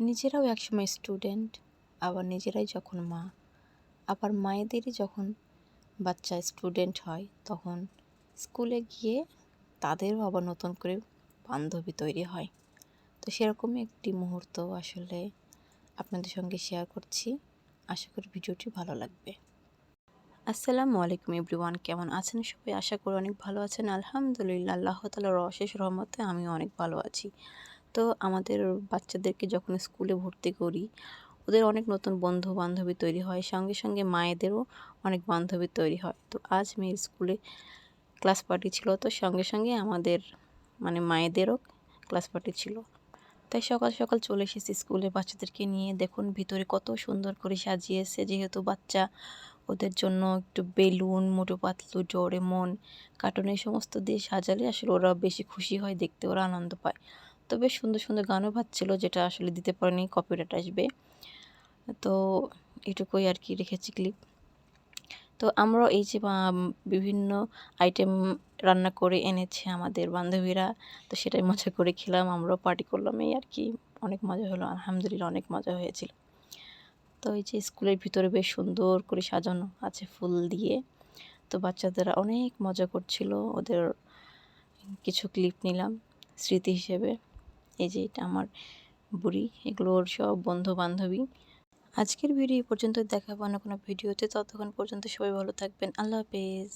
নিজেরাও একসময় স্টুডেন্ট, আবার নিজেরাই যখন মা, আবার মায়েদেরই যখন বাচ্চা স্টুডেন্ট হয় তখন স্কুলে গিয়ে তাদেরও আবার নতুন করে বান্ধবী তৈরি হয়। তো সেরকমই একটি মুহূর্ত আসলে আপনাদের সঙ্গে শেয়ার করছি। আশা করি ভিডিওটি ভালো লাগবে। আসসালামু আলাইকুম এভরিওয়ান, কেমন আছেন সবাই? আশা করি অনেক ভালো আছেন। আলহামদুলিল্লাহ, আল্লাহ তাআলার অশেষ রহমতে আমিও অনেক ভালো আছি। তো আমাদের বাচ্চাদেরকে যখন স্কুলে ভর্তি করি, ওদের অনেক নতুন বন্ধু বান্ধবী তৈরি হয়, সঙ্গে সঙ্গে মায়েদেরও অনেক বান্ধবী তৈরি হয়। তো আজ মেয়ের স্কুলে ক্লাস পার্টি ছিল, তো সঙ্গে সঙ্গে আমাদের মায়েদেরও ক্লাস পার্টি ছিল। তাই সকাল সকাল চলে এসেছি স্কুলে বাচ্চাদেরকে নিয়ে। দেখুন ভিতরে কত সুন্দর করে সাজিয়েছে, যেহেতু বাচ্চা ওদের জন্য একটু balloon, Motu Patlu, Doraemon, cartoon এই সমস্ত দিয়ে সাজালে আসলে ওরা বেশি খুশি হয়, দেখতে ওরা আনন্দ পায়। তো বেশ সুন্দর সুন্দর গানও বাজছিল, যেটা আসলে দিতে পারিনি, কপিরাইট আসবে। তো এটুকুই আর কি রেখেছি ক্লিপ। তো আমরাও এই যে বিভিন্ন আইটেম রান্না করে এনেছে আমাদের বান্ধবীরা, তো সেটাই মজা করে খেলাম, আমরাও পার্টি করলাম, এই আর কি। অনেক মজা হলো, আলহামদুলিল্লাহ অনেক মজা হয়েছিল। তো এই যে স্কুলের ভিতরে বেশ সুন্দর করে সাজানো আছে ফুল দিয়ে। তো বাচ্চাদেরা অনেক মজা করছিল, ওদের কিছু ক্লিপ নিলাম স্মৃতি হিসেবে। এই যে এটা আমার বুড়ি, এগুলো ওর সব বন্ধু বান্ধবী। আজকের ভিডিও পর্যন্ত, দেখাবো না কোনো ভিডিওতে। ততক্ষণ পর্যন্ত সবাই ভালো থাকবেন। আল্লাহ হাফেজ।